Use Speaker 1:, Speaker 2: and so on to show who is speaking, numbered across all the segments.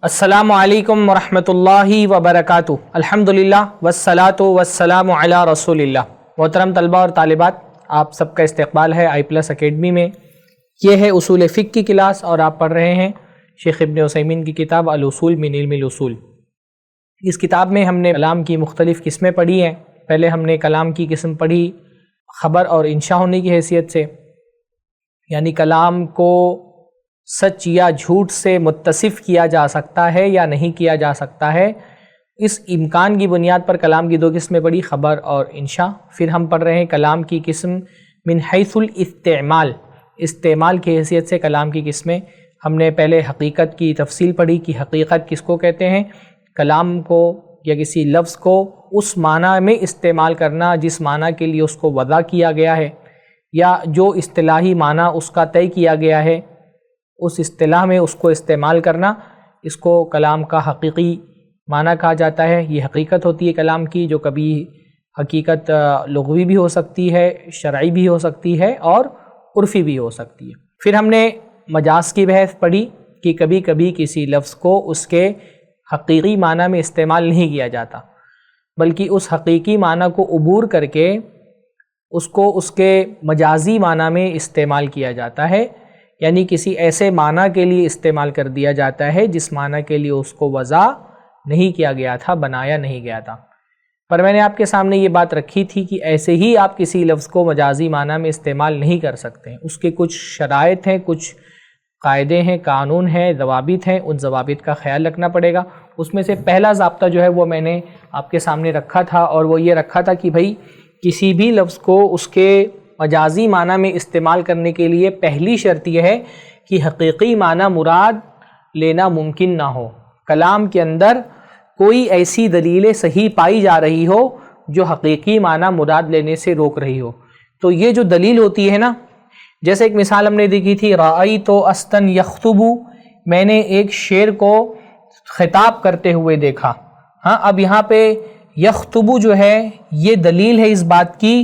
Speaker 1: السلام علیکم ورحمۃ اللہ وبرکاتہ۔ الحمدللہ والصلاۃ والسلام علی رسول اللہ۔ محترم طلبہ اور طالبات، آپ سب کا استقبال ہے آئی پلس اکیڈمی میں۔ یہ ہے اصول فقہ کی کلاس اور آپ پڑھ رہے ہیں شیخ ابن عثیمین کی کتاب الاصول من علم الاصول۔ اس کتاب میں ہم نے کلام کی مختلف قسمیں پڑھی ہیں۔ پہلے ہم نے کلام کی قسم پڑھی خبر اور انشاء ہونے کی حیثیت سے، یعنی کلام کو سچ یا جھوٹ سے متصف کیا جا سکتا ہے یا نہیں کیا جا سکتا ہے۔ اس امکان کی بنیاد پر کلام کی دو قسمیں پڑھی، خبر اور انشاء۔ پھر ہم پڑھ رہے ہیں کلام کی قسم من حیث الاستعمال، استعمال کی حیثیت سے کلام کی قسمیں۔ ہم نے پہلے حقیقت کی تفصیل پڑھی کہ حقیقت کس کو کہتے ہیں، کلام کو یا کسی لفظ کو اس معنی میں استعمال کرنا جس معنی کے لیے اس کو وضع کیا گیا ہے، یا جو اصطلاحی معنی اس کا طے کیا گیا ہے اس اصطلاح میں اس کو استعمال کرنا، اس کو کلام کا حقیقی معنی کہا جاتا ہے۔ یہ حقیقت ہوتی ہے کلام کی، جو کبھی حقیقت لغوی بھی ہو سکتی ہے، شرعی بھی ہو سکتی ہے اور عرفی بھی ہو سکتی ہے۔ پھر ہم نے مجاز کی بحث پڑھی کہ کبھی کبھی کسی لفظ کو اس کے حقیقی معنی میں استعمال نہیں کیا جاتا، بلکہ اس حقیقی معنی کو عبور کر کے اس کو اس کے مجازی معنی میں استعمال کیا جاتا ہے، یعنی کسی ایسے معنی کے لیے استعمال کر دیا جاتا ہے جس معنی کے لیے اس کو وضع نہیں کیا گیا تھا، بنایا نہیں گیا تھا۔ پر میں نے آپ کے سامنے یہ بات رکھی تھی کہ ایسے ہی آپ کسی لفظ کو مجازی معنی میں استعمال نہیں کر سکتے، اس کے کچھ شرائط ہیں، کچھ قاعدے ہیں، قانون ہیں، ضوابط ہیں، ان ضوابط کا خیال رکھنا پڑے گا۔ اس میں سے پہلا ضابطہ جو ہے وہ میں نے آپ کے سامنے رکھا تھا، اور وہ یہ رکھا تھا کہ بھئی کسی بھی لفظ کو اس کے مجازی معنی میں استعمال کرنے کے لیے پہلی شرط یہ ہے کہ حقیقی معنی مراد لینا ممکن نہ ہو۔ کلام کے اندر کوئی ایسی دلیل صحیح پائی جا رہی ہو جو حقیقی معنی مراد لینے سے روک رہی ہو۔ تو یہ جو دلیل ہوتی ہے نا، جیسے ایک مثال ہم نے دیکھی تھی، رأیت استن یخطب، میں نے ایک شیر کو خطاب کرتے ہوئے دیکھا۔ ہاں، اب یہاں پہ یخطب جو ہے یہ دلیل ہے اس بات کی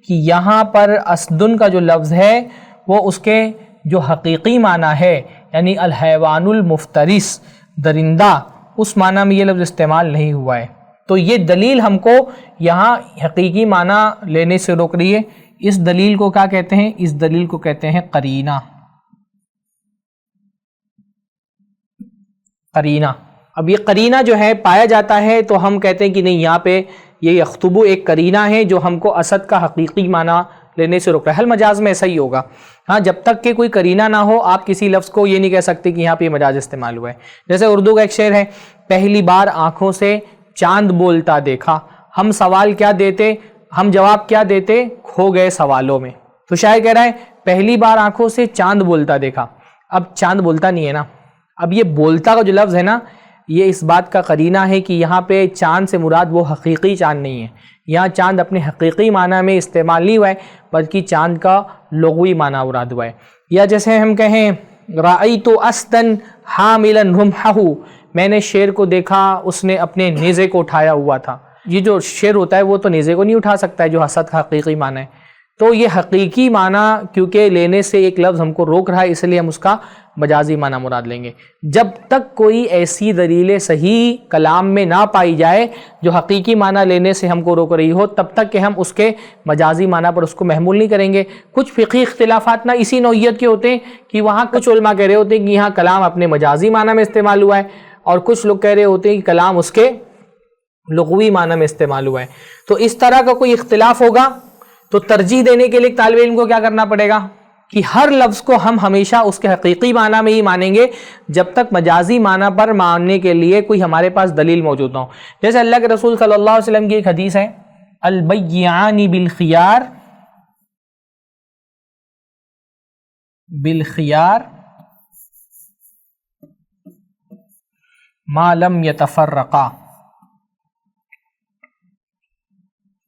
Speaker 1: کہ یہاں پر اسدن کا جو لفظ ہے وہ اس کے جو حقیقی معنی ہے، یعنی الحیوان المفترس، درندہ، اس معنی میں یہ لفظ استعمال نہیں ہوا ہے۔ تو یہ دلیل ہم کو یہاں حقیقی معنی لینے سے روک رہی ہے۔ اس دلیل کو کیا کہتے ہیں؟ اس دلیل کو کہتے ہیں قرینہ۔ قرینہ، اب یہ قرینہ جو ہے پایا جاتا ہے تو ہم کہتے ہیں کہ نہیں، یہاں پہ یہ یخطبو ایک قرینہ ہے جو ہم کو اسد کا حقیقی معنی لینے سے روک رہا ہے۔ حل مجاز میں ایسا ہی ہوگا، ہاں، جب تک کہ کوئی قرینہ نہ ہو آپ کسی لفظ کو یہ نہیں کہہ سکتے کہ یہاں پہ مجاز استعمال ہوا ہے۔ جیسے اردو کا ایک شعر ہے، پہلی بار آنکھوں سے چاند بولتا دیکھا، ہم سوال کیا دیتے، ہم جواب کیا دیتے، کھو گئے سوالوں میں۔ تو شاعر کہہ رہا ہے پہلی بار آنکھوں سے چاند بولتا دیکھا۔ اب چاند بولتا نہیں ہے نا، اب یہ بولتا کا جو لفظ ہے نا، یہ اس بات کا قرینہ ہے کہ یہاں پہ چاند سے مراد وہ حقیقی چاند نہیں ہے، یہاں چاند اپنے حقیقی معنی میں استعمال نہیں ہوا ہے بلکہ چاند کا لغوی معنی مراد ہوا ہے۔ یا جیسے ہم کہیں رأیت اسدا حاملا رمحہ، میں نے شیر کو دیکھا اس نے اپنے نیزے کو اٹھایا ہوا تھا۔ یہ جو شیر ہوتا ہے وہ تو نیزے کو نہیں اٹھا سکتا ہے جو اسد کا حقیقی معنی ہے۔ تو یہ حقیقی معنی کیونکہ لینے سے ایک لفظ ہم کو روک رہا ہے، اس لیے ہم اس کا مجازی معنی مراد لیں گے۔ جب تک کوئی ایسی دلیل صحیح کلام میں نہ پائی جائے جو حقیقی معنی لینے سے ہم کو روک رہی ہو، تب تک کہ ہم اس کے مجازی معنی پر اس کو محمول نہیں کریں گے۔ کچھ فقہی اختلافات نہ اسی نوعیت کے ہوتے ہیں کہ وہاں کچھ علماء کہہ رہے ہوتے ہیں کہ یہاں کلام اپنے مجازی معنی میں استعمال ہوا ہے، اور کچھ لوگ کہہ رہے ہوتے ہیں کہ کلام اس کے لغوی معنی میں استعمال ہوا ہے۔ تو اس طرح کا کوئی اختلاف ہوگا تو ترجیح دینے کے لیے طالب علم کو کیا کرنا پڑے گا کہ ہر لفظ کو ہم ہمیشہ اس کے حقیقی معنی میں ہی مانیں گے جب تک مجازی معنی پر ماننے کے لیے کوئی ہمارے پاس دلیل موجود نہ ہو۔ جیسے اللہ کے رسول صلی اللہ علیہ وسلم کی ایک حدیث ہے، البیعان بالخیار ما لم یتفرقا،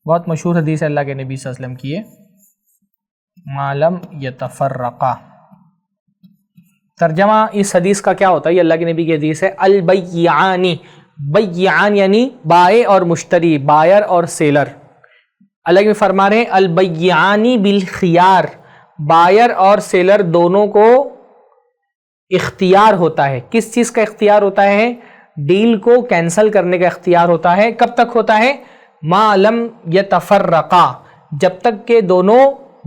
Speaker 1: بہت مشہور حدیث ہے اللہ کے نبی صلی اللہ علیہ وسلم کی ہے، ما لم یتفرقا۔ ترجمہ اس حدیث کا کیا ہوتا ہے؟ یہ اللہ کے نبی کی حدیث ہے، البیعانی، بیعان یعنی بائع اور مشتری، بائر اور سیلر۔ اللہ کے فرما رہے ہیں البیعانی بالخیار، بائر اور سیلر دونوں کو اختیار ہوتا ہے. کس چیز کا اختیار ہوتا ہے؟ ڈیل کو کینسل کرنے کا اختیار ہوتا ہے. کب تک ہوتا ہے؟ ما لم یتفرقا، جب تک کہ دونوں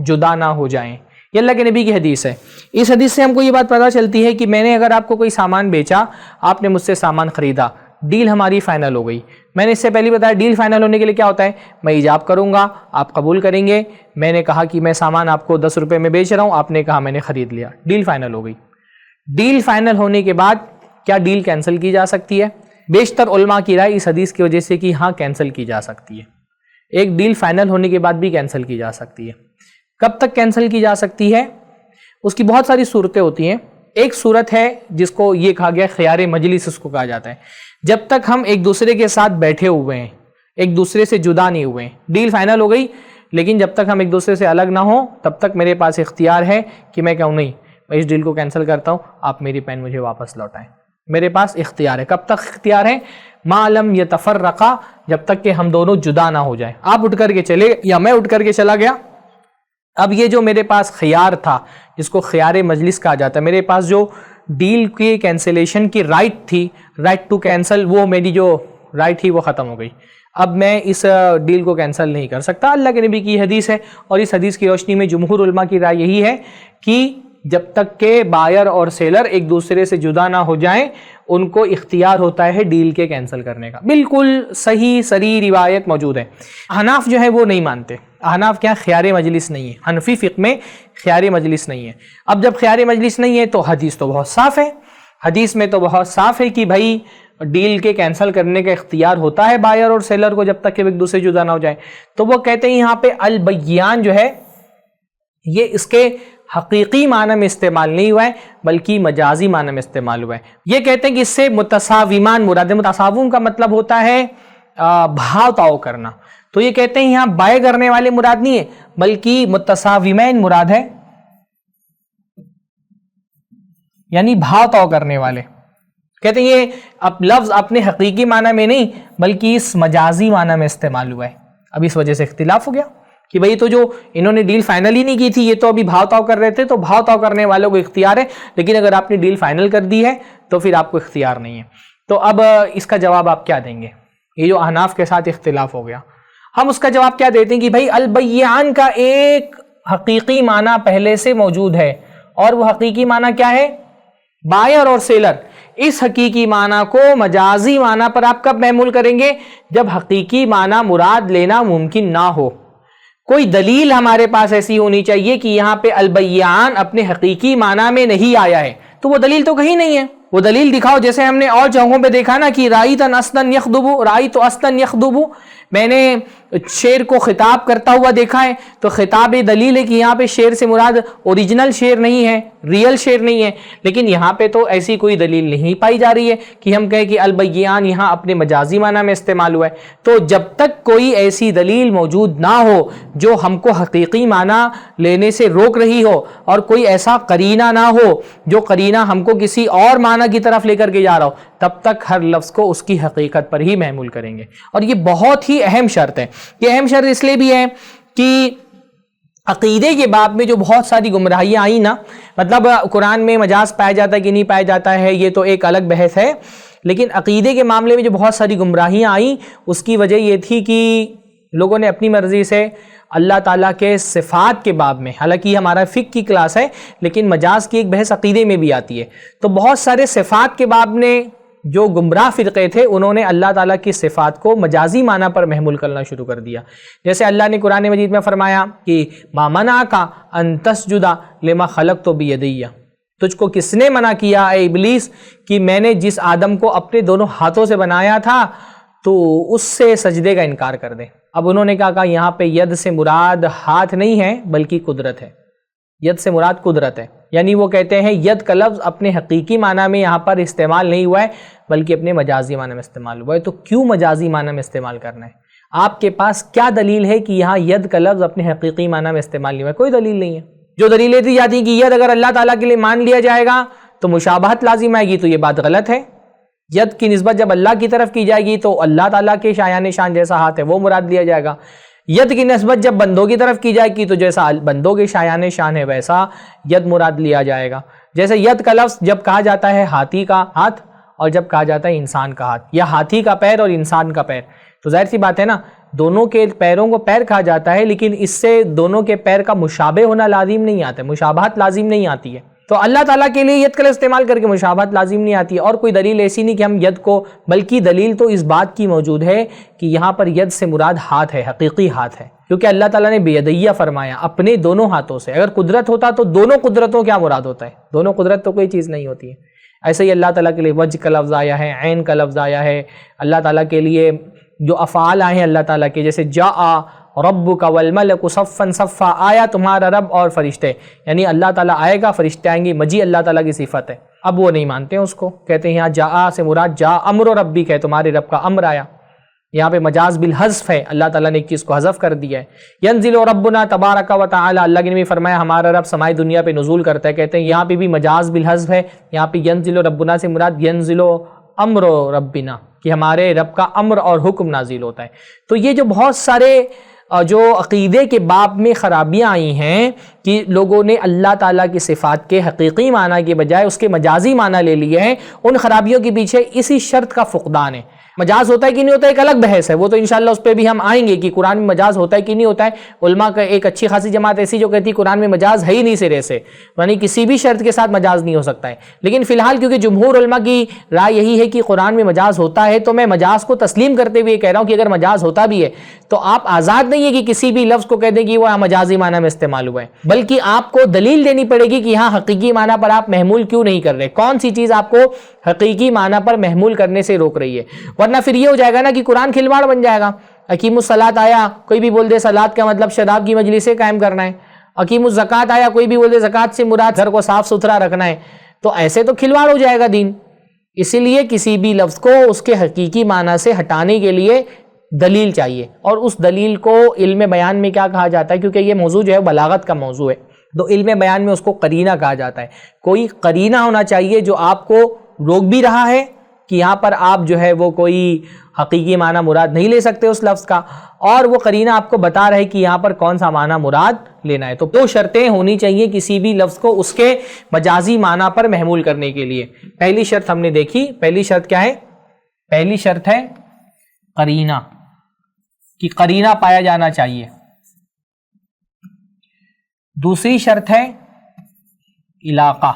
Speaker 1: جدا نہ ہو جائیں. یہ اللہ کے نبی کی حدیث ہے. اس حدیث سے ہم کو یہ بات پتہ چلتی ہے کہ میں نے اگر آپ کو کوئی سامان بیچا، آپ نے مجھ سے سامان خریدا، ڈیل ہماری فائنل ہو گئی. میں نے اس سے پہلے بتایا ڈیل فائنل ہونے کے لیے کیا ہوتا ہے؟ میں ایجاب کروں گا، آپ قبول کریں گے. میں نے کہا کہ میں سامان آپ کو 10 روپے میں بیچ رہا ہوں، آپ نے کہا میں نے خرید لیا، ڈیل فائنل ہو گئی. ڈیل فائنل ہونے کے بعد کیا ڈیل کینسل کی جا سکتی ہے؟ بیشتر علماء کی رائے اس حدیث کی وجہ سے کہ ہاں کینسل کی جا سکتی ہے. ایک ڈیل فائنل ہونے کے بعد بھی کینسل کی جا سکتی ہے. کب تک کینسل کی جا سکتی ہے؟ اس کی بہت ساری صورتیں ہوتی ہیں. ایک صورت ہے جس کو یہ کہا گیا خیار مجلس، اس کو کہا جاتا ہے. جب تک ہم ایک دوسرے کے ساتھ بیٹھے ہوئے ہیں، ایک دوسرے سے جدا نہیں ہوئے ہیں، ڈیل فائنل ہو گئی لیکن جب تک ہم ایک دوسرے سے الگ نہ ہوں تب تک میرے پاس اختیار ہے کہ میں کہوں نہیں، میں اس ڈیل کو کینسل کرتا ہوں، آپ میری پین مجھے واپس لوٹائیں. میرے پاس اختیار ہے. کب تک اختیار ہے؟ ما لم یتفرقا، جب تک کہ ہم دونوں جدا نہ ہو جائیں. آپ اٹھ کر کے چلے یا میں اٹھ کر کے چلا گیا، اب یہ جو میرے پاس خیار تھا جس کو خیار مجلس کہا جاتا ہے، میرے پاس جو ڈیل کی کینسلیشن کی رائٹ تھی، رائٹ ٹو کینسل، وہ میری جو رائٹ تھی وہ ختم ہو گئی. اب میں اس ڈیل کو کینسل نہیں کر سکتا. اللہ کے نبی کی حدیث ہے اور اس حدیث کی روشنی میں جمہور علماء کی رائے یہی ہے کہ جب تک کہ بائر اور سیلر ایک دوسرے سے جدا نہ ہو جائیں ان کو اختیار ہوتا ہے ڈیل کے کینسل کرنے کا. بالکل صحیح صریح روایت موجود ہے. احناف جو ہے وہ نہیں مانتے. احناف کیا خیار مجلس نہیں ہے، حنفی فقہ میں خیار مجلس نہیں ہے. اب جب خیار مجلس نہیں ہے تو حدیث تو بہت صاف ہے. حدیث میں تو بہت صاف ہے کہ بھائی ڈیل کے کینسل کرنے کا اختیار ہوتا ہے بائر اور سیلر کو جب تک کہ ایک دوسرے سے جدا نہ ہو جائیں. تو وہ کہتے ہیں یہاں پہ البیان جو ہے یہ اس کے حقیقی معنی میں استعمال نہیں ہوا ہے بلکہ مجازی معنی میں استعمال ہوا ہے. یہ کہتے ہیں کہ اس سے متساویمان مراد ہے. متساوم کا مطلب ہوتا ہے بھاؤ تاؤ کرنا. تو یہ کہتے ہیں یہاں بائے کرنے والے مراد نہیں ہے بلکہ متساویمین مراد ہے، یعنی بھاؤ تاؤ کرنے والے. کہتے ہیں یہ لفظ اپنے حقیقی معنی میں نہیں بلکہ اس مجازی معنی میں استعمال ہوا ہے. اب اس وجہ سے اختلاف ہو گیا کہ بھئی تو جو انہوں نے ڈیل فائنل ہی نہیں کی تھی، یہ تو ابھی بھاؤ تاؤ کر رہے تھے، تو بھاؤ تاؤ کرنے والوں کو اختیار ہے، لیکن اگر آپ نے ڈیل فائنل کر دی ہے تو پھر آپ کو اختیار نہیں ہے. تو اب اس کا جواب آپ کیا دیں گے؟ یہ جو احناف کے ساتھ اختلاف ہو گیا، ہم اس کا جواب کیا دیتے ہیں کہ بھئی البیان کا ایک حقیقی معنی پہلے سے موجود ہے، اور وہ حقیقی معنی کیا ہے؟ بائر اور سیلر. اس حقیقی معنی کو مجازی معنی پر آپ کب محمول کریں گے؟ جب حقیقی معنی مراد لینا ممکن نہ ہو. کوئی دلیل ہمارے پاس ایسی ہونی چاہیے کہ یہاں پہ البیان اپنے حقیقی معنی میں نہیں آیا ہے. تو وہ دلیل تو کہیں نہیں ہے. وہ دلیل دکھاؤ. جیسے ہم نے اور جگہوں پہ دیکھا نا کہ رائیت اسدن یخدبو، رائیت اسدن یخدبو، میں نے شیر کو خطاب کرتا ہوا دیکھا ہے. تو خطاب دلیل ہے کہ یہاں پہ شیر سے مراد اوریجنل شیر نہیں ہے، ریئل شیر نہیں ہے. لیکن یہاں پہ تو ایسی کوئی دلیل نہیں پائی جا رہی ہے کہ ہم کہیں کہ البیان یہاں اپنے مجازی معنی میں استعمال ہوا ہے. تو جب تک کوئی ایسی دلیل موجود نہ ہو جو ہم کو حقیقی معنی لینے سے روک رہی ہو، اور کوئی ایسا قرینہ نہ ہو جو قرینہ ہم کو کسی اور معنی کی طرف لے کر کے جا رہا ہو، تب تک ہر لفظ کو اس کی حقیقت پر ہی محمول کریں گے. اور یہ بہت ہی اہم شرط ہے. یہ اہم شرط اس لیے بھی ہے کہ عقیدے کے باب میں جو بہت ساری گمراہیاں آئیں نا، مطلب قرآن میں مجاز پایا جاتا ہے کہ نہیں پایا جاتا ہے یہ تو ایک الگ بحث ہے، لیکن عقیدے کے معاملے میں جو بہت ساری گمراہیاں آئیں اس کی وجہ یہ تھی کہ لوگوں نے اپنی مرضی سے اللہ تعالیٰ کے صفات کے باب میں، حالانکہ یہ ہمارا فقہ کی کلاس ہے لیکن مجاز کی ایک بحث عقیدے میں بھی آتی ہے، تو بہت سارے صفات کے باب میں جو گمراہ فرقے تھے انہوں نے اللہ تعالیٰ کی صفات کو مجازی معنی پر محمول کرنا شروع کر دیا. جیسے اللہ نے قرآن مجید میں فرمایا کہ ما منعک ان تسجد لما خلقت بیدی، تجھ کو کس نے منع کیا اے ابلیس کہ میں نے جس آدم کو اپنے دونوں ہاتھوں سے بنایا تھا تو اس سے سجدے کا انکار کر دے. اب انہوں نے کہا یہاں پہ ید سے مراد ہاتھ نہیں ہے بلکہ قدرت ہے. ید سے مراد قدرت ہے، یعنی وہ کہتے ہیں ید کا لفظ اپنے حقیقی معنی میں یہاں پر استعمال نہیں ہوا ہے بلکہ اپنے مجازی معنی میں استعمال ہوا ہے. تو کیوں مجازی معنی میں استعمال کرنا ہے؟ آپ کے پاس کیا دلیل ہے کہ یہاں ید کا لفظ اپنے حقیقی معنی میں استعمال نہیں ہوا ہے؟ کوئی دلیل نہیں ہے. جو دلیلیں دی جاتی ہیں کہ ید اگر اللہ تعالیٰ کے لیے مان لیا جائے گا تو مشابہت لازم آئے گی، تو یہ بات غلط ہے. ید کی نسبت جب اللہ کی طرف کی جائے گی تو اللہ تعالیٰ کے شایان شان جیسا ہاتھ ہے وہ مراد لیا جائے گا. ید کی نسبت جب بندوں کی طرف کی جائے گی تو جیسا بندوں کے شایان شان ہے ویسا ید مراد لیا جائے گا. جیسے ید کا لفظ جب کہا جاتا ہے ہاتھی کا ہاتھ اور جب کہا جاتا ہے انسان کا ہاتھ، یا ہاتھی کا پیر اور انسان کا پیر، تو ظاہر سی بات ہے نا، دونوں کے پیروں کو پیر کہا جاتا ہے، لیکن اس سے دونوں کے پیر کا مشابہ ہونا لازم نہیں آتا ہے، مشابہت لازم نہیں آتی ہے۔ تو اللہ تعالیٰ کے لیے ید کا لفظ استعمال کر کے مشابہت لازم نہیں آتی ہے، اور کوئی دلیل ایسی نہیں کہ ہم ید کو، بلکہ دلیل تو اس بات کی موجود ہے کہ یہاں پر ید سے مراد ہاتھ ہے، حقیقی ہاتھ ہے، کیونکہ اللہ تعالیٰ نے بیدیہ فرمایا، اپنے دونوں ہاتھوں سے۔ اگر قدرت ہوتا تو دونوں قدرتوں کیا مراد ہوتا ہے؟ دونوں قدرت تو کوئی چیز نہیں ہوتی ہے۔ ایسے ہی اللہ تعالیٰ کے لیے وجہ کا لفظ آیا ہے، عین کا لفظ آیا ہے، اللہ تعالیٰ کے لیے جو افعال آئے ہیں اللہ تعالیٰ کے، جیسے جاء ربک والملک صفا صفا، آیا تمہارا رب اور فرشتے، یعنی اللہ تعالیٰ آئے گا، فرشتے آئیں گے، مجیء اللہ تعالیٰ کی صفت ہے۔ اب وہ نہیں مانتے ہیں اس کو، کہتے ہیں یہاں جاء سے مراد جاء امر ربک ہے، تمہارے رب کا امر آیا، یہاں پہ مجاز بالحذف ہے، اللہ تعالیٰ نے ایک چیز کو حذف کر دیا ہے۔ ینزل ربنا تبارک و تعالی، اللہ کے نبی فرمایا ہمارا رب سمائی دنیا پہ نزول کرتا ہے، کہتے ہیں یہاں پہ بھی مجاز بالحذف ہے، یہاں پہ ینزل ربنا سے مراد ینزل امر ربنا، کہ ہمارے رب کا امر اور حکم نازل ہوتا ہے۔ تو یہ جو بہت سارے جو عقیدے کے باب میں خرابیاں آئی ہیں کہ لوگوں نے اللہ تعالیٰ کی صفات کے حقیقی معنی کے بجائے اس کے مجازی معنی لے لیے ہیں، ان خرابیوں کے پیچھے اسی شرط کا فقدان ہے۔ مجاز ہوتا ہے کہ نہیں ہوتا ہے ایک الگ بحث ہے، وہ تو انشاءاللہ اس پہ بھی ہم آئیں گے کہ قرآن میں مجاز ہوتا ہے کہ نہیں ہوتا ہے۔ علماء کا ایک اچھی خاصی جماعت ایسی جو کہتی ہے قرآن میں مجاز ہے ہی نہیں سرے سے، یعنی کسی بھی شرط کے ساتھ مجاز نہیں ہو سکتا ہے۔ لیکن فی الحال کیونکہ جمہور علماء کی رائے یہی ہے کہ قرآن میں مجاز ہوتا ہے، تو میں مجاز کو تسلیم کرتے ہوئے کہہ رہا ہوں کہ اگر مجاز ہوتا بھی ہے تو آپ آزاد نہیں ہے کہ کسی بھی لفظ کو کہہ دیں کہ وہ مجازی معنی میں استعمال ہوا ہے، بلکہ آپ کو دلیل دینی پڑے گی کہ یہاں حقیقی معنی پر آپ محمول کیوں نہیں کر رہے، کون سی چیز آپ کو حقیقی معنی پر محمول کرنے سے روک رہی ہے۔ ورنہ پھر یہ ہو جائے گا نا کہ قرآن کھلواڑ بن جائے گا۔ اقیم الصلاۃ آیا، کوئی بھی بول دے صلاۃ کا مطلب شراب کی مجلسیں قائم کرنا ہے۔ اقیم الزکوٰۃ آیا، کوئی بھی بول دے زکوٰۃ سے مراد گھر کو صاف ستھرا رکھنا ہے۔ تو ایسے تو کھلواڑ ہو جائے گا دین۔ اسی لیے کسی بھی لفظ کو اس کے حقیقی معنی سے ہٹانے کے لیے دلیل چاہیے، اور اس دلیل کو علم بیان میں کیا کہا جاتا ہے، کیونکہ یہ موضوع جو ہے بلاغت کا موضوع ہے، تو علم بیان میں اس کو قرینہ کہا جاتا ہے۔ کوئی قرینہ ہونا چاہیے جو آپ کو روک بھی رہا ہے کہ یہاں پر آپ جو ہے وہ کوئی حقیقی معنی مراد نہیں لے سکتے اس لفظ کا، اور وہ قرینہ آپ کو بتا رہے کہ یہاں پر کون سا معنی مراد لینا ہے۔ تو دو شرطیں ہونی چاہیے کسی بھی لفظ کو اس کے مجازی معنی پر محمول کرنے کے لیے۔ پہلی شرط ہم نے دیکھی، پہلی شرط کیا ہے؟ پہلی شرط ہے قرینہ، کہ قرینہ پایا جانا چاہیے۔ دوسری شرط ہے علاقہ۔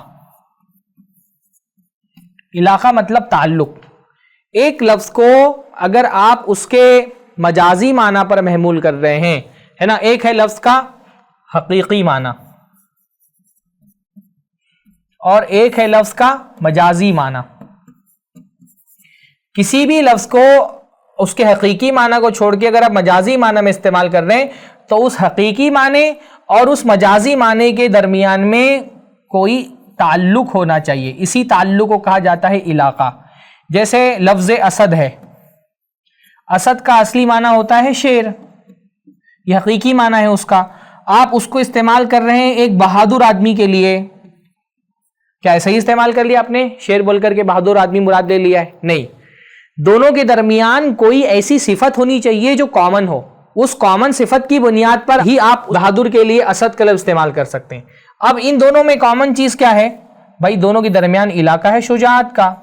Speaker 1: علاقہ مطلب تعلق۔ ایک لفظ کو اگر آپ اس کے مجازی معنی پر محمول کر رہے ہیں، ہے نا، ایک ہے لفظ کا حقیقی معنی اور ایک ہے لفظ کا مجازی معنی۔ کسی بھی لفظ کو اس کے حقیقی معنی کو چھوڑ کے اگر آپ مجازی معنی میں استعمال کر رہے ہیں تو اس حقیقی معنی اور اس مجازی معنی کے درمیان میں کوئی تعلق ہونا چاہیے، اسی تعلق کو کہا جاتا ہے علاقہ۔ جیسے لفظ اسد ہے، اسد کا اصلی معنی ہوتا ہے شیر، یہ حقیقی معنی ہے اس کا، آپ اس کو استعمال کر رہے ہیں ایک بہادر آدمی کے لیے، کیا ایسا ہی استعمال کر لیا آپ نے؟ شیر بول کر کے بہادر آدمی مراد لے لیا ہے؟ نہیں، دونوں کے درمیان کوئی ایسی صفت ہونی چاہیے جو کامن ہو، اس کامن صفت کی بنیاد پر ہی آپ بہادر کے لیے اسد کا لفظ استعمال کر سکتے ہیں۔ اب ان دونوں میں کامن چیز کیا ہے؟ بھائی دونوں کے درمیان علاقہ ہے شجاعت کا،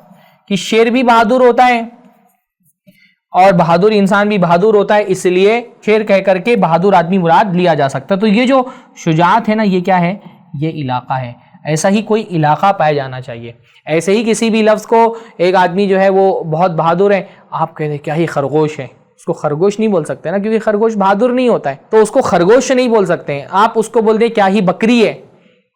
Speaker 1: کہ شیر بھی بہادر ہوتا ہے اور بہادر انسان بھی بہادر ہوتا ہے، اس لیے شیر کہہ کر کے بہادر آدمی مراد لیا جا سکتا ہے۔ تو یہ جو شجاعت ہے نا، یہ کیا ہے؟ یہ علاقہ ہے۔ ایسا ہی کوئی علاقہ پایا جانا چاہیے۔ ایسے ہی کسی بھی لفظ کو ایک آدمی جو ہے وہ بہت بہادر ہے، آپ کہتے ہیں کیا ہی خرگوش ہے، اس کو خرگوش نہیں بول سکتے نا، کیونکہ خرگوش بہادر نہیں ہوتا ہے، تو اس کو خرگوش نہیں بول سکتے ہیں۔ آپ اس کو بول دیں کیا ہی بکری ہے،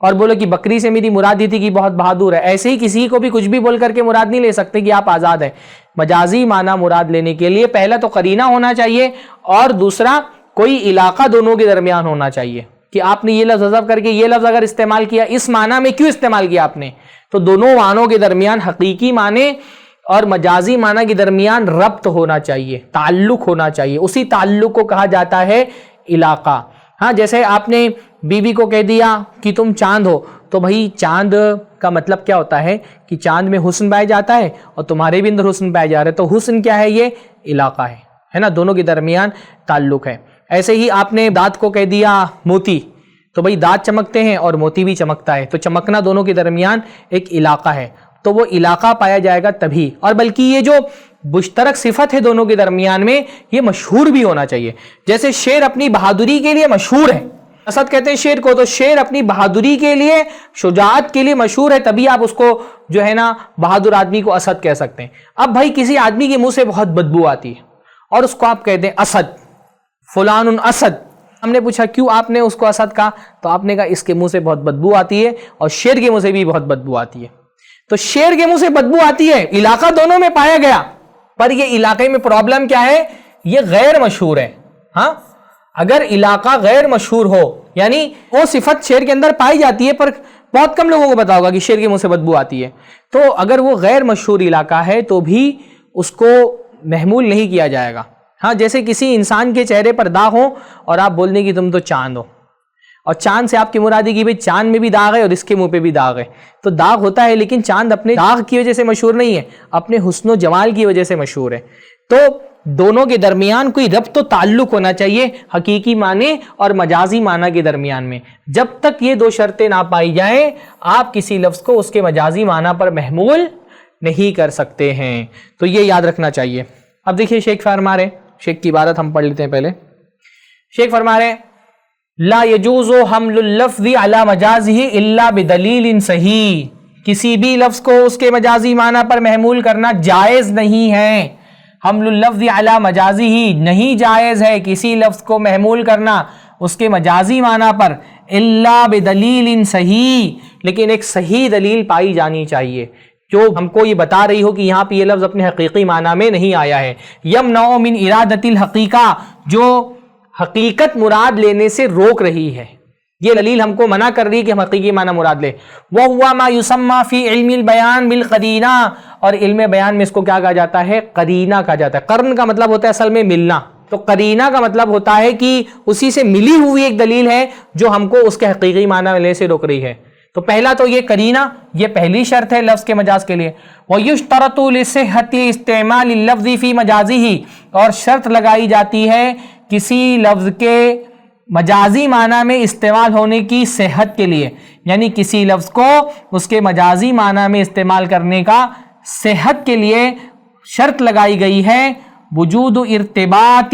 Speaker 1: اور بولو کہ بکری سے میری مراد یہ تھی کہ بہت بہادر ہے۔ ایسے ہی کسی کو بھی کچھ بھی بول کر کے مراد نہیں لے سکتے کہ آپ آزاد ہیں۔ مجازی معنی مراد لینے کے لیے پہلا تو قرینہ ہونا چاہیے، اور دوسرا کوئی علاقہ دونوں کے درمیان ہونا چاہیے، کہ آپ نے یہ لفظ حذف کر کے یہ لفظ اگر استعمال کیا، اس معنی میں کیوں استعمال کیا آپ نے؟ تو دونوں معنوں کے درمیان حقیقی معنی اور مجازی معنی کے درمیان ربط ہونا چاہیے، تعلق ہونا چاہیے، اسی تعلق کو کہا جاتا ہے علاقہ۔ ہاں، جیسے آپ نے بیوی کو کہہ دیا کہ تم چاند ہو، تو بھائی چاند کا مطلب کیا ہوتا ہے کہ چاند میں حسن پایا جاتا ہے اور تمہارے بھی اندر حسن پایا جا رہا ہے، تو حسن کیا ہے؟ یہ علاقہ ہے نا، دونوں کے درمیان تعلق ہے۔ ایسے ہی آپ نے دانت کو کہہ دیا موتی، تو بھئی دانت چمکتے ہیں اور موتی بھی چمکتا ہے، تو چمکنا دونوں کے درمیان ایک علاقہ ہے، تو وہ علاقہ پایا جائے گا تبھی. اور بلکہ یہ جو مشترک صفت ہے دونوں کے درمیان میں، یہ مشہور بھی ہونا چاہیے. جیسے شیر اپنی بہادری کے لیے مشہور ہے، اسد کہتے ہیں شیر کو، تو شیر اپنی بہادری کے لیے، شجاعت کے لیے مشہور ہے، تبھی آپ اس کو جو ہے نا بہادر آدمی کو اسد کہہ سکتے ہیں. اب بھائی کسی آدمی کے منہ سے بہت بدبو آتی ہے اور اس کو آپ کہتے ہیں اسد، فلان اسد. ہم نے پوچھا کیوں آپ نے اس کو اسد کہا؟ تو آپ نے کہا اس کے منہ سے بہت بدبو آتی ہے اور شیر کے منہ سے بھی بہت بدبو آتی ہے. تو شیر کے منہ سے بدبو آتی ہے، علاقہ دونوں میں پایا گیا، پر یہ علاقے میں پرابلم کیا ہے؟ یہ غیر مشہور ہے. ہاں، اگر علاقہ غیر مشہور ہو، یعنی وہ صفت شیر کے اندر پائی جاتی ہے پر بہت کم لوگوں کو پتا ہوگا کہ شیر کے منہ سے بدبو آتی ہے، تو اگر وہ غیر مشہور علاقہ ہے تو بھی اس کو محمول نہیں کیا جائے گا. ہاں، جیسے کسی انسان کے چہرے پر داغ ہو اور آپ بول دیں کہ تم تو چاند ہو، اور چاند سے آپ کی مرادی کی بھئی چاند میں بھی داغ ہے اور اس کے منہ پہ بھی داغ ہے. تو داغ ہوتا ہے لیکن چاند اپنے داغ کی وجہ سے مشہور نہیں ہے، اپنے حسن و جمال کی وجہ سے مشہور ہے. تو دونوں کے درمیان کوئی ربط و تعلق ہونا چاہیے، حقیقی معنی اور مجازی معنی کے درمیان میں. جب تک یہ دو شرطیں نہ پائی جائیں، آپ کسی لفظ کو اس کے مجازی معنی پر محمول نہیں کر سکتے ہیں. تو یہ یاد رکھنا چاہیے. اب دیکھیے شیخ فرما رہے ہیں، شیخ کی عبارت ہم پڑھ لیتے ہیں پہلے. شیخ فرما رہے ہیں لا يجوز حمل اللفظ على مجازه الا بدلیل صحیح. کسی بھی لفظ کو اس کے مجازی معنی پر محمول کرنا جائز نہیں ہے. حمل اللفظ علی مجازه نہیں جائز ہے کسی لفظ کو محمول کرنا اس کے مجازی معنی پر، الا بدلیل صحیح، لیکن ایک صحیح دلیل پائی جانی چاہیے جو ہم کو یہ بتا رہی ہو کہ یہاں پہ یہ لفظ اپنے حقیقی معنی میں نہیں آیا ہے. یمنع من ارادت الحقیقہ، جو حقیقت مراد لینے سے روک رہی ہے، یہ دلیل ہم کو منع کر رہی ہے کہ ہم حقیقی معنی مراد لیں. وَهُوَ مَا يُسَمَّى فِي عِلْمِ الْبَيَانِ بِالْقَرِينَةِ، اور علم بیان میں اس کو کیا کہا جاتا ہے؟ قرینہ کہا جاتا ہے. قرن کا مطلب ہوتا ہے اصل میں ملنا، تو قرینہ کا مطلب ہوتا ہے کہ اسی سے ملی ہوئی ایک دلیل ہے جو ہم کو اس کے حقیقی معنی لینے سے روک رہی ہے. تو پہلا تو یہ قرینہ، یہ پہلی شرط ہے لفظ کے مجاز کے لیے. وَيُشْتَرَطُ لِصِحَّةِ اسْتِعْمَالِ اللَّفْظِ فِي مَجَازِهِ، اور شرط لگائی جاتی ہے کسی لفظ کے مجازی معنی میں استعمال ہونے کی صحت کے لیے، یعنی کسی لفظ کو اس کے مجازی معنی میں استعمال کرنے کا صحت کے لیے شرط لگائی گئی ہے. وجود ارتباط،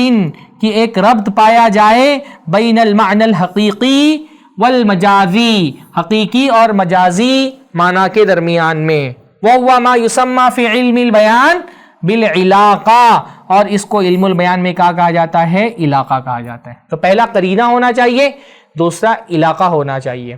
Speaker 1: کی ایک ربط پایا جائے بین المعنی الحقیقی والمجازی، حقیقی اور مجازی معنی کے درمیان میں. وَهُوَ مَا يُسَمَّى فِي عِلْمِ الْبَيَانِ بِالْعِلَاقَةِ، اور اس کو علم البیان میں کیا کہا جاتا ہے؟ علاقہ کہا جاتا ہے. تو پہلا قرینہ ہونا چاہیے، دوسرا علاقہ ہونا چاہیے.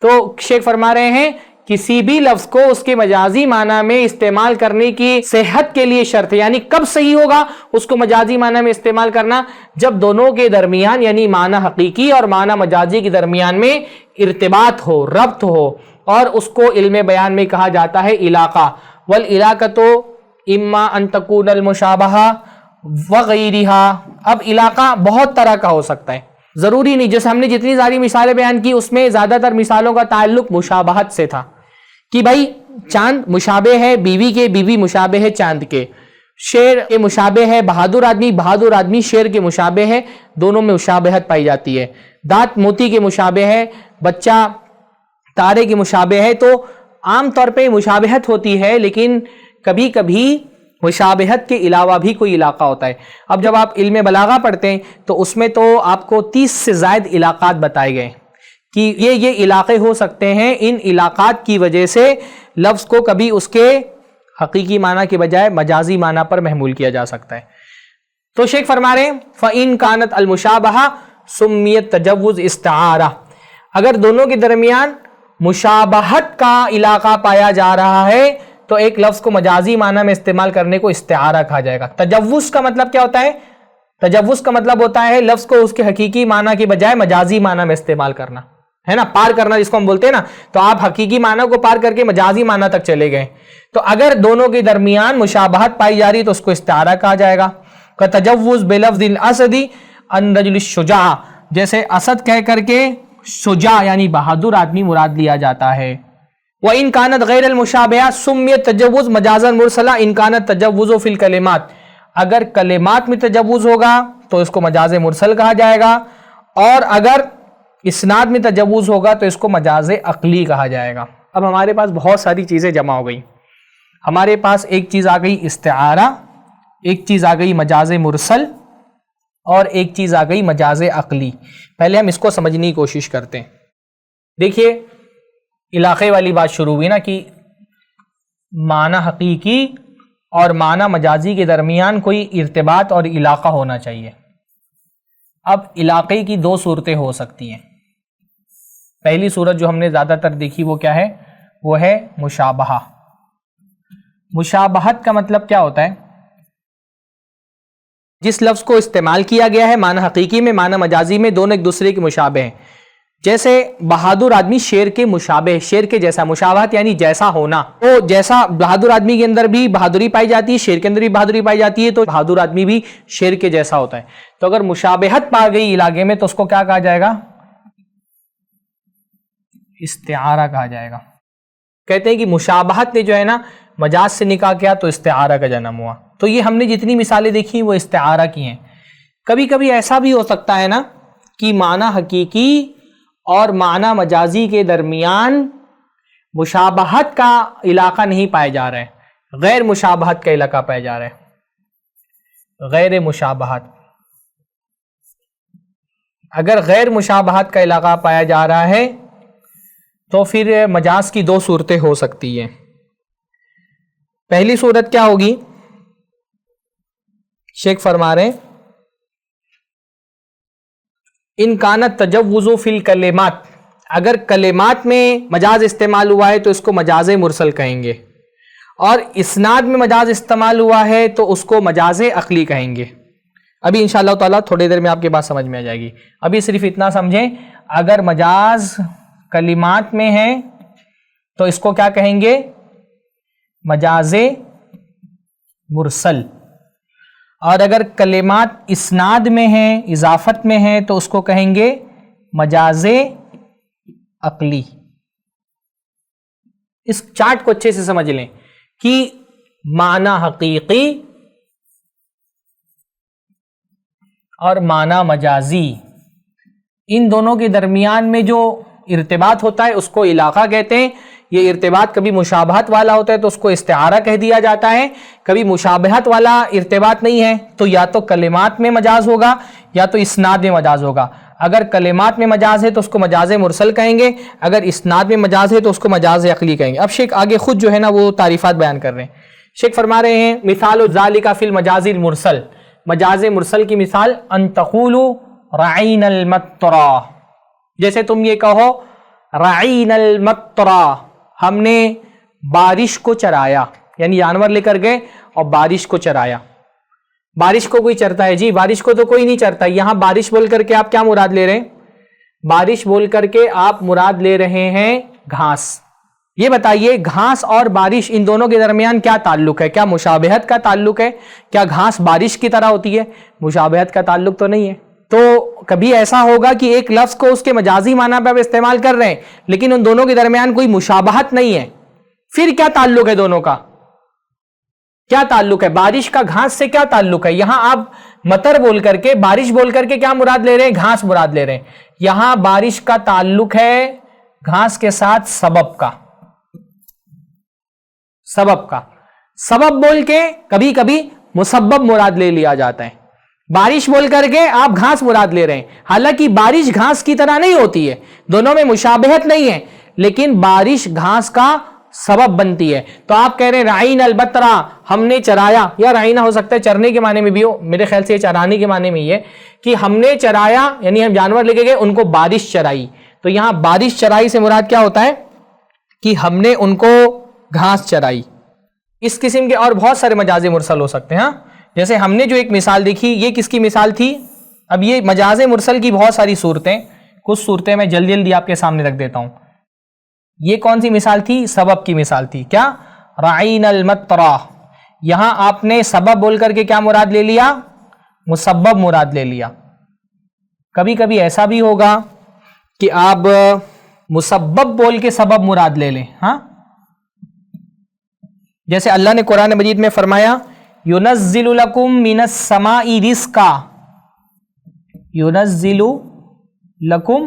Speaker 1: تو شیخ فرما رہے ہیں کسی بھی لفظ کو اس کے مجازی معنی میں استعمال کرنے کی صحت کے لیے شرط ہے. یعنی کب صحیح ہوگا اس کو مجازی معنی میں استعمال کرنا؟ جب دونوں کے درمیان، یعنی معنی حقیقی اور معنی مجازی کے درمیان میں ارتباط ہو، ربط ہو، اور اس کو علم بیان میں کہا جاتا ہے علاقہ. والعلاقۃ اما ان تکون المشابہہ وغیرہا. اب علاقہ بہت طرح کا ہو سکتا ہے، ضروری نہیں. جیسے ہم نے جتنی ساری مثالیں بیان کی اس میں زیادہ تر مثالوں کا تعلق مشابہت سے تھا کہ بھائی چاند مشابہ ہے بیوی کے، بیوی مشابہ ہے چاند کے. شیر کے مشابہ ہے بہادر آدمی، بہادر آدمی شیر کے مشابہ ہے، دونوں میں مشابہت پائی جاتی ہے. دانت موتی کے مشابہ ہے، بچہ تارے کے مشابہ ہے. تو عام طور پہ مشابہت ہوتی ہے، لیکن کبھی کبھی مشابہت کے علاوہ بھی کوئی علاقہ ہوتا ہے. اب جب آپ علم بلاغہ پڑھتے ہیں تو اس میں تو آپ کو 30 سے زائد علاقات بتائے گئے کہ یہ علاقے ہو سکتے ہیں. ان علاقات کی وجہ سے لفظ کو کبھی اس کے حقیقی معنی کے بجائے مجازی معنی پر محمول کیا جا سکتا ہے. تو شیخ فرما رہے ہیں فَإِن كَانَتْ الْمُشَابَهَةُ سُمِّيَتْ تَجَوُّزْ اسْتِعَارَةً، اگر دونوں کے درمیان مشابہت کا علاقہ پایا جا رہا ہے تو ایک لفظ کو مجازی معنی میں استعمال کرنے کو استعارہ کہا جائے گا. تجوز کا مطلب کیا ہوتا ہے؟ تجوز کا مطلب ہوتا ہے لفظ کو اس کے حقیقی معنی کے بجائے مجازی معنی میں استعمال کرنا، ہے نا، پار کرنا جس کو ہم بولتے ہیں نا. تو آپ حقیقی معنی کو پار کر کے مجازی معنی تک چلے گئے. تو اگر دونوں کے درمیان مشابہت پائی جا رہی تو اس کو استعارہ کہا جائے گا. تجوز بلفظ الاسد عن رجل الشجاع، جیسے اسد کہہ کر کے شجاع یعنی بہادر آدمی مراد لیا جاتا ہے. وَإِن كَانَتْ غَيْرَ الْمُشَابِهَةِ سُمِّيَتْ تَجَوُّزْ مَجَازًا مُرْسَلًا إِن كَانَتْ تَجَوُّزُ فِي الْكَلِمَاتِ، اگر کلمات میں تجوز ہوگا تو اس کو مجاز مرسل کہا جائے گا، اور اگر اسناد میں تجوز ہوگا تو اس کو مجاز عقلی کہا جائے گا۔ اب ہمارے پاس بہت ساری چیزیں جمع ہو گئی، ہمارے پاس ایک چیز آ گئی استعارہ، ایک چیز آ گئی مجاز مرسل، اور ایک چیز آ گئی مجاز عقلی۔ پہلے ہم اس کو سمجھنے کی کوشش کرتے ہیں۔ دیکھیے علاقے والی بات شروع ہوئی نا کہ معنی حقیقی اور معنی مجازی کے درمیان کوئی ارتباط اور علاقہ ہونا چاہیے۔ اب علاقے کی دو صورتیں ہو سکتی ہیں۔ پہلی صورت جو ہم نے زیادہ تر دیکھی وہ کیا ہے؟ وہ ہے مشابہہ۔ مشابہت کا مطلب کیا ہوتا ہے؟ جس لفظ کو استعمال کیا گیا ہے معنی حقیقی میں معنی مجازی میں دونوں ایک دوسرے کے مشابہ ہیں۔ جیسے بہادر آدمی شیر کے مشابہ، شیر کے جیسا، مشابہت یعنی جیسا ہونا۔ تو جیسا بہادر آدمی کے اندر بھی بہادری پائی جاتی ہے، شیر کے اندر بھی بہادری پائی جاتی ہے، تو بہادر آدمی بھی شیر کے جیسا ہوتا ہے۔ تو اگر مشابہت پا گئی علاقے میں تو اس کو کیا کہا جائے گا؟ استعارہ کہا جائے گا۔ کہتے ہیں کہ مشابہت نے جو ہے نا مجاز سے نکاح کیا تو استعارہ کا جنم ہوا۔ تو یہ ہم نے جتنی مثالیں دیکھی وہ استعارہ کی ہیں۔ کبھی کبھی ایسا بھی ہو سکتا ہے نا کہ معنی حقیقی اور معنی مجازی کے درمیان مشابہت کا علاقہ نہیں پایا جا رہا ہے، غیر مشابہت کا علاقہ پایا جا رہا ہے۔ غیر مشابہت، اگر غیر مشابہت کا علاقہ پایا جا رہا ہے تو پھر مجاز کی دو صورتیں ہو سکتی ہیں۔ پہلی صورت کیا ہوگی؟ شیخ فرما رہے ہیں ان کانت تجوز فی الکلمات، اگر کلمات میں مجاز استعمال ہوا ہے تو اس کو مجاز مرسل کہیں گے، اور اسناد میں مجاز استعمال ہوا ہے تو اس کو مجاز عقلی کہیں گے۔ ابھی انشاءاللہ تعالیٰ تھوڑی دیر میں آپ کی بات سمجھ میں آ جائے گی۔ ابھی صرف اتنا سمجھیں، اگر مجاز کلمات میں ہے تو اس کو کیا کہیں گے؟ مجاز مرسل، اور اگر کلمات اسناد میں ہیں، اضافت میں ہیں، تو اس کو کہیں گے مجاز عقلی۔ اس چارٹ کو اچھے سے سمجھ لیں کہ معنی حقیقی اور معنی مجازی ان دونوں کے درمیان میں جو ارتباط ہوتا ہے اس کو علاقہ کہتے ہیں۔ یہ ارتباط کبھی مشابہت والا ہوتا ہے تو اس کو استعارہ کہہ دیا جاتا ہے، کبھی مشابہت والا ارتباط نہیں ہے تو یا تو کلمات میں مجاز ہوگا یا تو اسناد میں مجاز ہوگا۔ اگر کلمات میں مجاز ہے تو اس کو مجاز مرسل کہیں گے، اگر اسناد میں مجاز ہے تو اس کو مجاز عقلی کہیں گے۔ اب شیخ آگے خود جو ہے نا وہ تعریفات بیان کر رہے ہیں۔ شیخ فرما رہے ہیں مثال ذالک فی المجاز المرسل، مجاز مرسل کی مثال ان تقولوا رعین المطرا، جیسے تم یہ کہو رعین المطرا، ہم نے بارش کو چرایا، یعنی جانور لے کر گئے اور بارش کو چرایا۔ بارش کو کوئی چرتا ہے؟ جی بارش کو تو کوئی نہیں چرتا۔ یہاں بارش بول کر کے آپ کیا مراد لے رہے ہیں؟ بارش بول کر کے آپ مراد لے رہے ہیں گھاس۔ یہ بتائیے گھاس اور بارش ان دونوں کے درمیان کیا تعلق ہے؟ کیا مشابہت کا تعلق ہے؟ کیا گھاس بارش کی طرح ہوتی ہے؟ مشابہت کا تعلق تو نہیں ہے۔ تو کبھی ایسا ہوگا کہ ایک لفظ کو اس کے مجازی معنی پہ آپ استعمال کر رہے ہیں لیکن ان دونوں کے درمیان کوئی مشابہت نہیں ہے، پھر کیا تعلق ہے دونوں کا؟ کیا تعلق ہے؟ بارش کا گھاس سے کیا تعلق ہے؟ یہاں آپ مطر بول کر کے بارش بول کر کے کیا مراد لے رہے ہیں؟ گھاس مراد لے رہے ہیں۔ یہاں بارش کا تعلق ہے گھاس کے ساتھ سبب کا، سبب کا۔ سبب بول کے کبھی کبھی مسبب مراد لے لیا جاتا ہے، بارش بول کر کے آپ گھاس مراد لے رہے ہیں، حالانکہ بارش گھاس کی طرح نہیں ہوتی ہے، دونوں میں مشابہت نہیں ہے، لیکن بارش گھاس کا سبب بنتی ہے۔ تو آپ کہہ رہے ہیں رعین البترا، ہم نے چرایا، یا رعینہ ہو سکتا ہے چرنے کے معنی میں بھی ہو، میرے خیال سے یہ چرانے کے معنی میں یہ کہ ہم نے چرایا، یعنی ہم جانور لے کے گئے ان کو بارش چرائی۔ تو یہاں بارش چرائی سے مراد کیا ہوتا ہے کہ ہم نے ان کو گھاس چرائی۔ اس قسم کے اور بہت سارے مجاز مرسل ہو سکتے ہیں۔ جیسے ہم نے جو ایک مثال دیکھی یہ کس کی مثال تھی؟ اب یہ مجاز مرسل کی بہت ساری صورتیں، کچھ صورتیں میں جلدی جلدی آپ کے سامنے رکھ دیتا ہوں۔ یہ کون سی مثال تھی؟ سبب کی مثال تھی۔ کیا؟ رعین المطرا، یہاں آپ نے سبب بول کر کے کیا مراد لے لیا؟ مسبب مراد لے لیا۔ کبھی کبھی ایسا بھی ہوگا کہ آپ مسبب بول کے سبب مراد لے لیں۔ ہاں، جیسے اللہ نے قرآن مجید میں فرمایا يُنَزِّلُ لَكُم مِّنَ السَّمَاءِ رِزْقًا، يُنَزِّلُ لَكُم